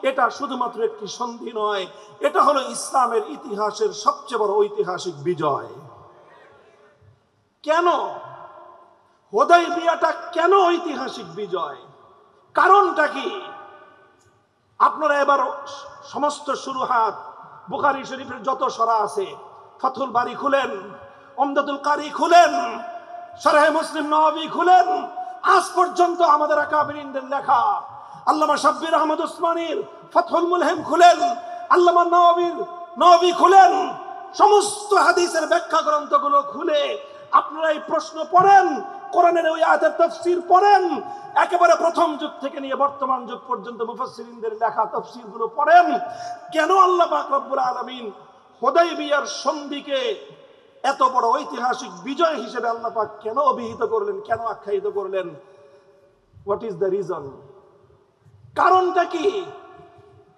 এটা শুধুমাত্র একটি সন্ধি নয়, এটা হলো ইসলামের ইতিহাসের সবচেয়ে বড় ঐতিহাসিক বিজয়। কেন হুদায়বিয়াটা কেন ঐতিহাসিক বিজয়? কারণটা কি? আপনারা এবার সমস্ত শুরুহাত বুখারী শরীফের যত সরা আছে, ফাথুল বারী খুলেন, উমদাতুল কারী খুলেন, শরহ মুসলিম নববী খুলেন, আজ পর্যন্ত আমাদের আকাবিরিনদের লেখা, আল্লামা শাব্বির আহমদ উসমানীর ফাথুল মুলহিম খুলেন, আল্লামা নববী খুলেন, সমস্ত হাদিসের ব্যাখ্যা গ্রন্থগুলো খুলে আপনারা এই প্রশ্ন পড়েন, কোরআনের ওই আয়াতের তাফসীর পড়েন, একেবারে প্রথম যুগ থেকে নিয়ে বর্তমান যুগ পর্যন্ত মুফাসসিরিনদের লেখা তাফসীরগুলো পড়েন। কেন আল্লাহ পাক রব্বুল আলামিন হুদায়বিয়ার সন্ধিকে এত বড় ঐতিহাসিক বিজয় হিসেবে আল্লাহ পাক কেন অভিহিত করলেন, কেন আখ্যায়িত করলেন? What is the reason? কারণটা কি?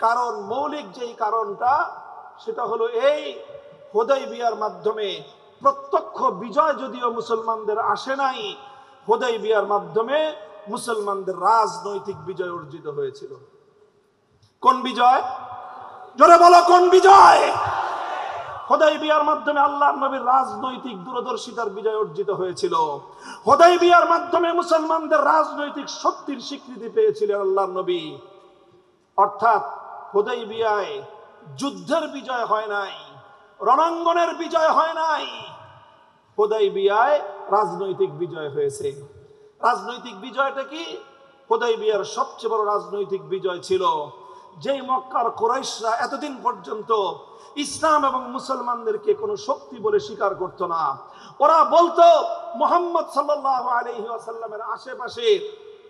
কারণ মৌলিক যেই কারণটা, সেটা হলো এই হুদায়বিয়ার মাধ্যমে প্রত্যক্ষ বিজয় যদিও মুসলমানদের আসে নাই, হুদায়বিয়ার মাধ্যমে মুসলমানদের রাজনৈতিক বিজয় অর্জিত হয়েছিল। কোন বিজয়? জোরে বলো, কোন বিজয়? হুদায়বিয়ার মাধ্যমে আল্লাহর নবীর রাজনৈতিক দূরদর্শিতার বিজয় অর্জিত হয়েছিল। হুদায়বিয়ার মাধ্যমে মুসলমানদের রাজনৈতিক শক্তির স্বীকৃতি পেয়েছিলেন আল্লাহর নবী। অর্থাৎ হুদায়বিয়ায় যুদ্ধের বিজয় হয় নাই, রণাঙ্গনের বিজয় হয় নাই, হুদায়বিয়ায় রাজনৈতিক বিজয় হয়েছে। রাজনৈতিক বিজয়টা কি? হুদায়বিয়ার সবচেয়ে বড় রাজনৈতিক বিজয় ছিল যেই মক্কার কুরাইশরা এতদিন পর্যন্ত ইসলাম এবং মুসলমানদেরকে কোনো শক্তি বলে স্বীকার করত না। ওরা বলতো মুহাম্মদ সাল্লাল্লাহু আলাইহি ওয়াসাল্লামের আশেপাশে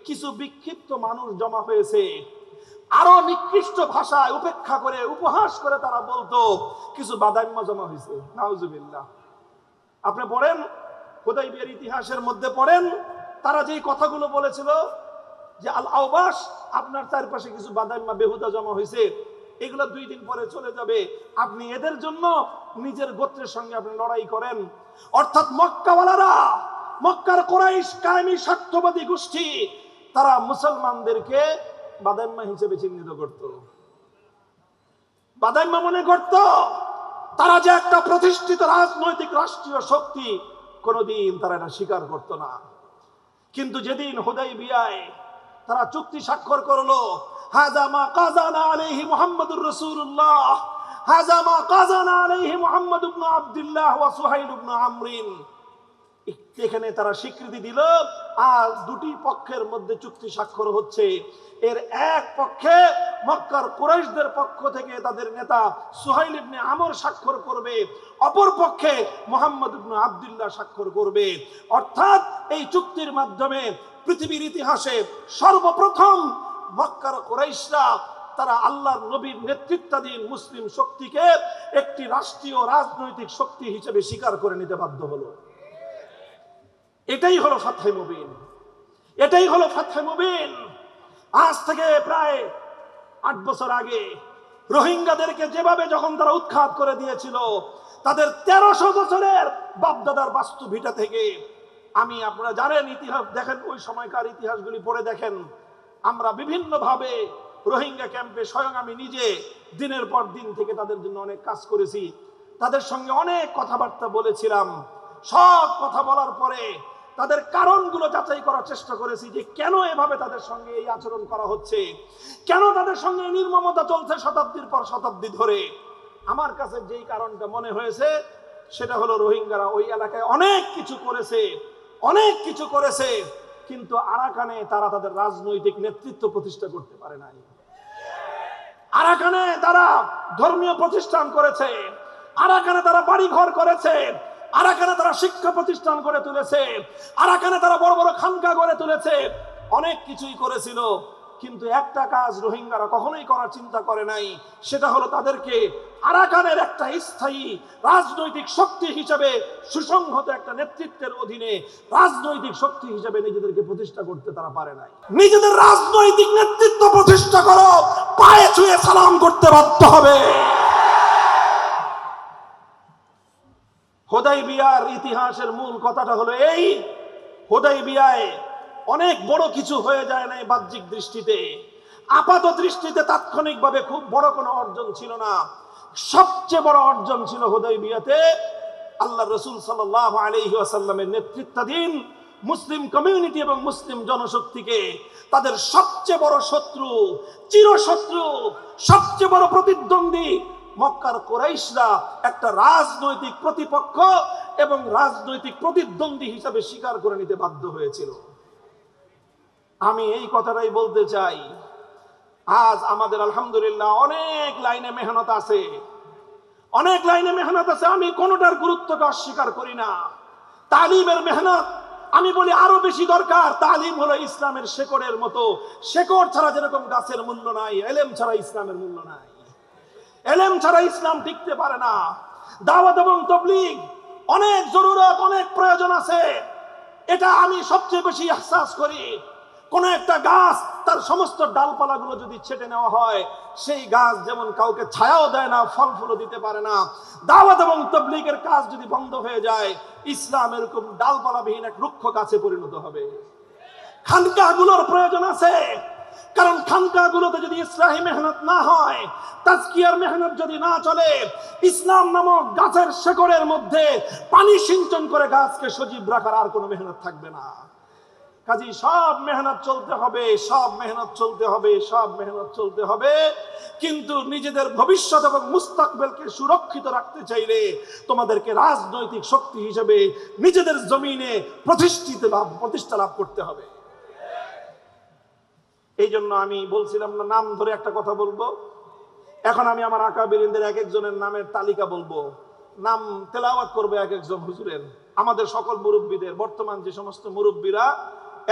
কিছু বিক্ষিপ্ত মানুষ জমা হয়েছে, আরো নিকৃষ্ট ভাষায় উপেক্ষা করে উপহাস করে তারা বলতো কিছু বাদাইম্য জমা হয়েছে। নাউজুবিল্লাহ। আপনি পড়েন হুদায়বিয়ার ইতিহাসের মধ্যে পড়েন, তারা যেই কথাগুলো বলেছিল যে আল আওবাস, আপনার চারপাশে কিছু বাদাইম্মা বেহুদা জমা হয়েছে, এগুলো 2 দিন পরে চলে যাবে, আপনি এদের জন্য নিজের গোত্রের সঙ্গে আপনি লড়াই করেন। অর্থাৎ মক্কাওয়ালারা, মক্কার কুরাইশ কায়েমি স্বার্থবাদী গোষ্ঠী, তারা মুসলমানদেরকে বাদাইম্মা হিসেবে চিহ্নিত করত। বাদাইম্মা মনে করত তারা যে একটা প্রতিষ্ঠিত রাজনৈতিক রাষ্ট্রীয় শক্তি, কোনোদিন তারা এটা স্বীকার করত না। কিন্তু যেদিন হুদায়বিয়ায় তারা চুক্তি স্বাক্ষর করলো, হাযা মা কাযানা আলাইহি মুহাম্মাদুর রাসূলুল্লাহ, হাযা মা কাযানা আলাইহি মুহাম্মদ ইবনে আব্দুল্লাহ ওয়া সুহাইল ইবনে আমরিন, এখানে তারা স্বীকৃতি দিল আজ দুটি পক্ষের মধ্যে চুক্তি স্বাক্ষর হচ্ছে। এর এক পক্ষে মক্কার কুরাইশদের পক্ষ থেকে তাদের নেতা সুহাইল ইবনে আমর স্বাক্ষর করবে, অপর পক্ষে মুহাম্মদ ইবনে আব্দুল্লাহ স্বাক্ষর করবে। অর্থাৎ এই চুক্তির মাধ্যমে পৃথিবীর ইতিহাসে সর্বপ্রথম মক্কার কুরাইশরা তারা আল্লাহর নবীর নেতৃত্বাধীন মুসলিম শক্তিকে একটি রাষ্ট্রীয় রাজনৈতিক শক্তি হিসেবে স্বীকার করে নিতে বাধ্য হলো। এটাই হলো ফাতহে মুবিন, এটাই হলো ফাতহে মুবিন। আজ থেকে প্রায় 8 বছর আগে রোহিঙ্গাদেরকে যেভাবে যখন তারা উৎখাত করে দিয়েছিল, তাদের 1300 বছরের বাপদাদার বাস্তু ভিটা থেকে, আপনারা জানেন ইতিহাস দেখেন, ওই সময়কার ইতিহাসগুলি পড়ে দেখেন, আমরা বিভিন্ন ভাবে রোহিঙ্গা ক্যাম্পে স্বয়ং আমি নিজে দিনের পর দিন থেকে তাদের জন্য অনেক কাজ করেছি, তাদের সঙ্গে অনেক কথাবার্তা বলেছিলাম। সব কথা বলার পরে তাদের কারণগুলো যাচাই করার চেষ্টা করেছি যে কেন এভাবে তাদের সঙ্গে এই আচরণ করা হচ্ছে, কেন তাদের সঙ্গে নির্মমতা চলছে শতাব্দীর পর শতাব্দী ধরে। আমার কাছে যেই কারণটা মনে হয়েছে সেটা হলো রোহিঙ্গারা ওই এলাকায় অনেক কিছু করেছে, অনেক কিছু করেছে, কিন্তু আরাকানে তারা তাদের রাজনৈতিক নেতৃত্ব প্রতিষ্ঠা করতে পারে নাই। আরাকানে তারা ধর্মীয় প্রতিষ্ঠান করেছে, আরাকানে তারা বাড়ি ঘর করেছে, আরাকানে তারা শিক্ষা প্রতিষ্ঠান গড়ে তুলেছে, আরাকানে তারা বড় বড় খানকা গড়ে তুলেছে, অনেক কিছুই করেছিল। কিন্তু একটা কাজ রোহিঙ্গারা কখনোই করার চিন্তা করে নাই, সেটা হলো তাদেরকে আরাকানের একটা স্থায়ী রাজনৈতিক শক্তি হিসেবে, সুসংহত একটা নেতৃত্বের অধীনে রাজনৈতিক শক্তি হিসেবে নিজেদেরকে প্রতিষ্ঠা করতে তারা পারে নাই। নিজেদের রাজনৈতিক নেতৃত্ব প্রতিষ্ঠা করো, পায়ে ছুঁয়ে সালাম করতে বাধ্য হবে। হুদায়বিয়ার ইতিহাসের মূল কথাটা হলো এই, হুদায়বিয়ায় অনেক বড় কিছু হয়ে যায় না বাহ্যিক দৃষ্টিতে, আপাত দৃষ্টিতে তাৎক্ষণিকভাবে খুব বড় কোনো অর্জন ছিল না। সবচেয়ে বড় অর্জন ছিল হুদায়বিয়াতে আল্লাহ রাসূল সাল্লাল্লাহু আলাইহি ওয়াসাল্লামের নেতৃত্বাধীন মুসলিম কমিউনিটি এবং মুসলিম জনশক্তিকে তাদের সবচেয়ে বড় শত্রু, চিরশত্রু, সবচেয়ে বড় প্রতিদ্বন্দ্বী মক্কার কুরাইশরা একটা রাজনৈতিক প্রতিপক্ষ এবং রাজনৈতিক প্রতিদ্বন্দ্বী হিসাবে স্বীকার করে নিতে বাধ্য হয়েছিল। আমি এই কথাটাই বলতে চাই, আজ আমাদের আলহামদুলিল্লাহ অনেক লাইনে মেহনত আছে, অনেক লাইনে মেহনত আছে, আমি কোনোটার গুরুত্বকে অস্বীকার করি না। তালিমের মেহনত আমি বলি আরো বেশি দরকার। তালিম হলো ইসলামের শেকড়ের মতো, শেকড় ছাড়া যেরকম গাছের মূল্য নাই, এলেম ছাড়া ইসলামের মূল্য নাই, এলেম ছাড়া ইসলাম টিকতে পারে না। দাওয়াত এবং তাবলীগ অনেক জরুরত, অনেক প্রয়োজন আছে, এটা আমি সবচেয়ে বেশি ইহসাস করি। কোন একটা গাছ তার সমস্ত ডালপালাগুলো যদি ছেটে নেওয়া হয়, সেই গাছ যেমন কাউকে ছায়াও দেয় না, ফল ফুলও দিতে পারে না, দাওয়াত এবং তাবলীগের কাজ যদি বন্ধ হয়ে যায়, ইসলাম এরকম ডালপালাবিহীন এক রুক্ষ গাছে পরিণত হবে। খানকাগুলোর প্রয়োজন আছে, কারণ খানকাগুলোতে যদি ইসলাহি মেহনত না হয়, তাজকিয়ার মেহনত যদি না চলে, ইসলাম নামক গাছের শেকড়ের মধ্যে পানি সিঞ্চন করে গাছকে সজীব রাখার আর কোনো মেহনত থাকবে না। কাজী সব মেহনত চলতে হবে, সব মেহনত চলতে হবে, সব মেহনত চলতে হবে, কিন্তু নিজেদের ভবিষ্যৎ এবং মুস্তাকবেলকে সুরক্ষিত রাখতে চাইলে তোমাদেরকে রাজনৈতিক শক্তি হিসেবে নিজেদের জমিনে প্রতিষ্ঠা লাভ করতে হবে। এই জন্য আমি বলছিলাম না, নাম ধরে একটা কথা বলবো। এখন আমি আমার আকাবিরিনদের এক একজনের নামের তালিকা বলবো, নাম তেলাওয়াত করবে এক একজন হুজুরের। আমাদের সকল মুরব্বীদের, বর্তমান যে সমস্ত মুরব্বীরা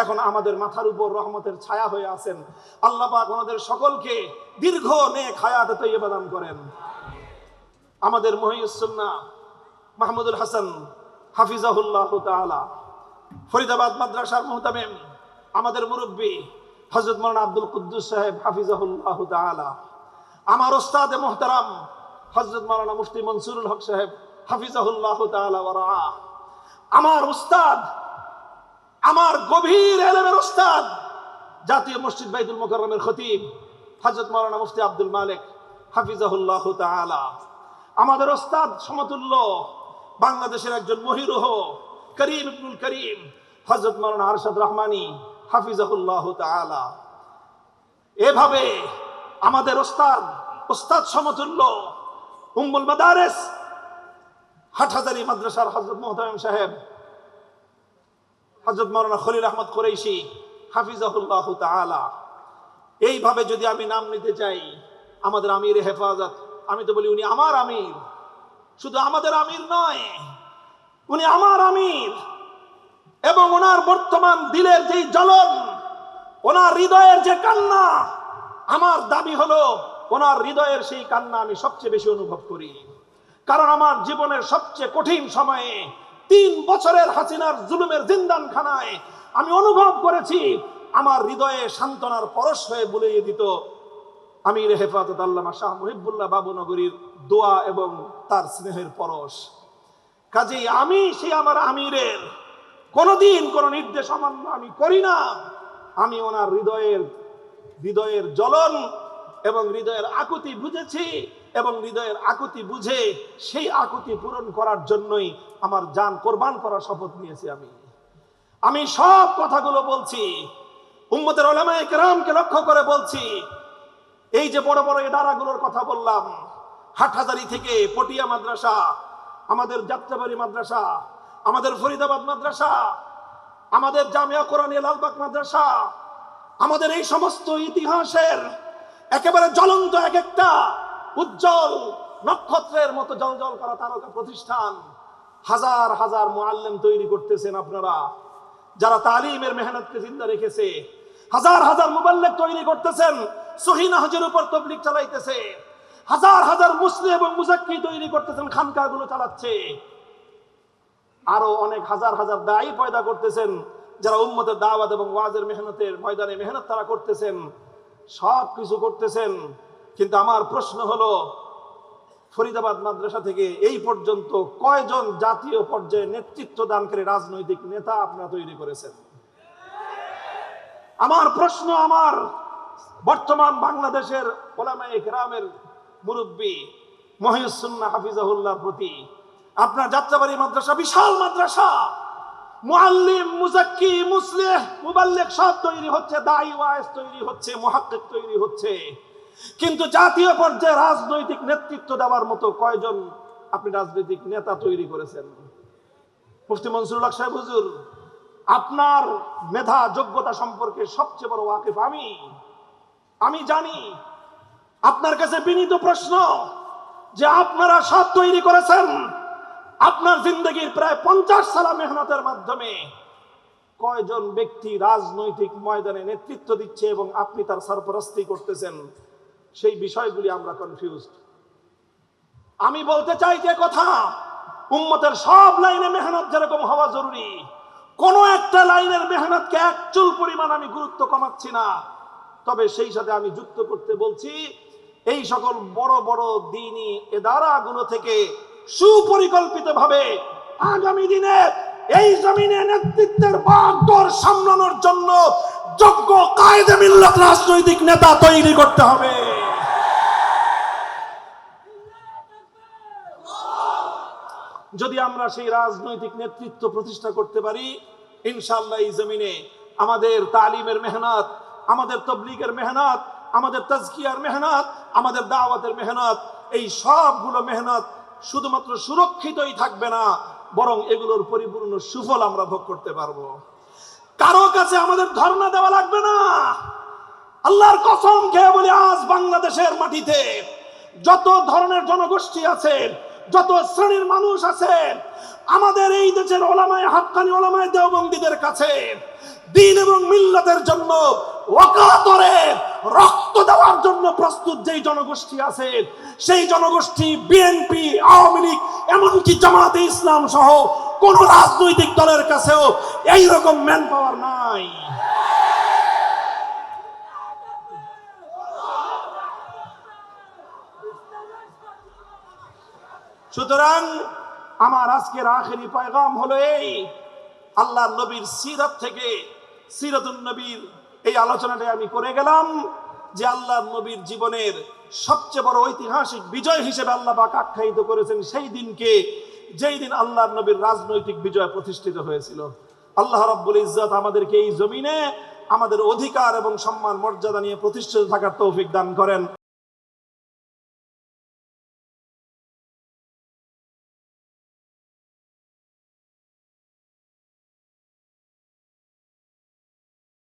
এখন আমাদের মাথার উপর রহমতের ছায়া হয়ে আছেন, আল্লাহ পাক ওনাদের সকলকে দীর্ঘ নেক হায়াতে তৈয়বা দান করেন। আমাদের মুহিউস সুন্নাহ মাহমুদুল হাসান হাফিজাহুল্লাহ তাআলা, ফরিদাবাদ মাদ্রাসার মুহতামিম, আমাদের মুরব্বী হযরত মাওলানা আব্দুল কুদ্দুস সাহেব হাফিজাহুল্লাহ তাআলা, আমার ওস্তাদে মুহতারাম হযরত মাওলানা মুফতি মনসুরুল হক সাহেব হাফিজাহুল্লাহ তাআলা ওয়া রাআ, আমার উস্তাদ, আমার গভীর ইলমের উস্তাদ, জাতীয় মসজিদ বাইতুল মুকাররমের খতিব হযরত মাওলানা মুফতি আব্দুল মালিক হাফিজাহুল্লাহ তাআলা, আমাদের ওস্তাদ সমতুল্য বাংলাদেশের একজন মহিরুহ করিম ইবনুল করিম হযরত মাওলানা আরশাদ রহমানী হাফিজাহুল্লাহ তাআলা। এভাবে আমাদের ওস্তাদ সমতুল্য উম্মুল মাদারিস হাটহাজারী মাদ্রাসার হযরত মুহতামিম সাহেব হযরত মাওলানা খলিল আহমদ কুরাইশি হাফিজাহুল্লাহ তাআলা। এইভাবে যদি আমি নাম নিতে চাই, আমাদের আমির হেফাজত, আমি তো বলি উনি আমার আমির, শুধু আমাদের আমির নয়, উনি আমার আমির। এবং ওনার বর্তমান দিলের যে জ্বলন, ওনার হৃদয়ের যে কান্না, আমার দাবি হলো ওনার হৃদয়ের সেই কান্না আমি সবচেয়ে বেশি অনুভব করি। কারণ আমার জীবনের সবচেয়ে কঠিন সময়ে 3 বছরের হাসিনার জুলুমের জিন্দানখানায় আমি অনুভব করেছি আমার হৃদয়ে সান্ত্বনার পরশ হয়ে বুলিয়ে দিত আমির হেফাজত আল্লামা শাহ মুহিবুল্লাহ বাবুনগরীর দোয়া এবং তার স্নেহের পরশ। কাজেই আমি সেই আমার আমিরের কোনদিন কোন নির্দেশ অমান্য আমি করি না। আমি ওনার হৃদয়ের জ্বলন এবং হৃদয়ের আকুতি বুঝেছি, এবং হৃদয়ের আকুতি বুঝে সেই আকুতি পূরণ করার জন্যই আমার জান কোরবান করার শপথ নিয়েছি। আমি সব কথাগুলো বলছি উম্মতের উলামায়ে কেরামকে লক্ষ্য করে বলছি। এই যে বড় বড় ইদারাগুলোর কথা বললাম, হাটহাজারী থেকে পটিয়া মাদ্রাসা, আমাদের যাত্রাবাড়ি মাদ্রাসা, আমাদের ফরিদাবাদ মাদ্রাসা, আমাদের জামিয়া কোরআনিয়া লালবাগ মাদ্রাসা, আমাদের এই সমস্ত ইতিহাসের একেবারে জ্বলন্ত এক একটা উজ্জ্বল নক্ষত্রের মতো জ্বলজ্বল করা তারকা প্রতিষ্ঠান, হাজার হাজার মুআল্লিম তৈরি করতেছেন আপনারা, যারা তালিমের মেহনতকে জিন্দা রেখেছে। হাজার হাজার মুবাল্লিগ তৈরি করতেছেন, সহিহ নাহজের উপর তাবলীগ চালাইতেছে। হাজার হাজার মুসলিম এবং মুজাক্কি তৈরি করতেছেন, খানকাগুলো চালাচ্ছে। আরো অনেক হাজার হাজার দায়ী পয়দা করতেছেন, যারা উম্মতের দাওয়াত এবং ওয়াজের মেহনতের ময়দানে মেহনত তারা করতেছেন। সব কিছু করতেছেন, কিন্তু আমার প্রশ্ন হলো, ফরিদাবাদ মাদ্রাসা থেকে এই পর্যন্ত কয়জন জাতীয় পর্যায়ে নেতৃত্ব দানকারী রাজনৈতিক নেতা আপনারা তৈরি করেছেন? আমার প্রশ্ন আমার বর্তমান বাংলাদেশের উলামায়ে কেরামের মুরব্বী মহিউসুন্নাহ হাফিজাহুল্লাহর প্রতি, আপনার যাত্রাবাড়ি মাদ্রাসা বিশাল মাদ্রাসা, মুআল্লিম, মুজাক্কি, মুসলিহ, মুবাল্লিগ সব তৈরি হচ্ছে, দাঈ ওয়াইজ তৈরি হচ্ছে, মুহাক্কিক তৈরি হচ্ছে, কিন্তু জাতীয় পর্যায়ে রাজনৈতিক নেতৃত্ব দেওয়ার মতো কয়জন আপনি রাজনৈতিক নেতা তৈরি করেছেন? মুফতি মনসুরুল হক সাহেব হুজুর, আপনার মেধা যোগ্যতা সম্পর্কে সবচেয়ে বড় ওয়াকিফ আমি জানি। আপনার কাছে বিনীত প্রশ্ন যে আপনারা সব তৈরি করেছেন, আপনার জিন্দগির প্রায় 50 সালা মেহনতের মাধ্যমে কয়জন ব্যক্তি রাজনৈতিক ময়দানে নেতৃত্ব দিচ্ছে এবং আপনি তার সরপরস্তি করতেছেন, সেই বিষয়গুলি আমরা কনফিউজড। আমি বলতে চাই যে কথা, উম্মতের সব লাইনে মেহনত যেরকম হওয়া জরুরি, কোন একটা লাইনের মেহনতকে এক চুল পরিমাণ আমি গুরুত্ব কমাচ্ছি না, তবে সেই সাথে আমি যুক্ত করতে বলছি এই সকল বড় বড় দ্বীনি ইদারাগুলো থেকে সুপরিকল্পিতভাবে আগামী দিনে এই জমিনে নেতৃত্বের বাগডোর সামলানোর জন্য যোগ্য কায়েদে মিল্লাত রাজনৈতিক নেতা তৈরি করতে হবে। যদি আমরা সেই রাজনৈতিক নেতৃত্ব প্রতিষ্ঠা করতে পারি, ইনশাআল্লাহ এই জমিনে আমাদের তালিমের মেহনত, আমাদের তবলিগের মেহনত, আমাদের তাজকিয়ার মেহনত, আমাদের দাওয়াতের মেহনত, এই সবগুলো মেহনত শুধুমাত্র সুরক্ষিতই থাকবে না, বরং এগুলোর পরিপূর্ণ সুফল আমরা ভোগ করতে পারবো। কারো কাছে আমাদের ধর্ণা দেওয়া লাগবে না। আল্লাহর কসম খেয়ে বলি, আজ বাংলাদেশের মাটিতে যত ধরনের জনগোষ্ঠী আছে, যত শ্রেণীর মানুষ আছে, আমাদের এই দেশের ওলামায়ে হাক্কানি, ওলামায়ে দেওবন্দীদের কাছে দ্বীন এবং মিল্লাতের জন্য ওয়াকাতরে রক্ত দেওয়ার জন্য প্রস্তুত যেই জনগোষ্ঠী আছে, সেই জনগোষ্ঠী বিএনপি, আওয়ামী লীগ, এমনকি জামায়াতে ইসলাম সহ কোন রাজনৈতিক দলের কাছেও এই রকম ম্যান পাওয়ার নাই। সুতরাং আমার আজকের আখেরি পয়গাম হলো এই, আল্লাহর নবীর সিরাত থেকে, সিরাতুন নবীর এই আলোচনাটা আমি করে গেলাম যে আল্লাহর নবীর জীবনের সবচেয়ে বড় ঐতিহাসিক বিজয় হিসেবে আল্লাহ পাক আখ্যায়িত করেছেন সেই দিনকে, যেই দিন আল্লাহর নবীর রাজনৈতিক বিজয় প্রতিষ্ঠিত হয়েছিল। আল্লাহ রাব্বুল ইজ্জত আমাদেরকে এই জমিনে আমাদের অধিকার এবং সম্মান মর্যাদা নিয়ে প্রতিষ্ঠিত থাকার তৌফিক দান করেন।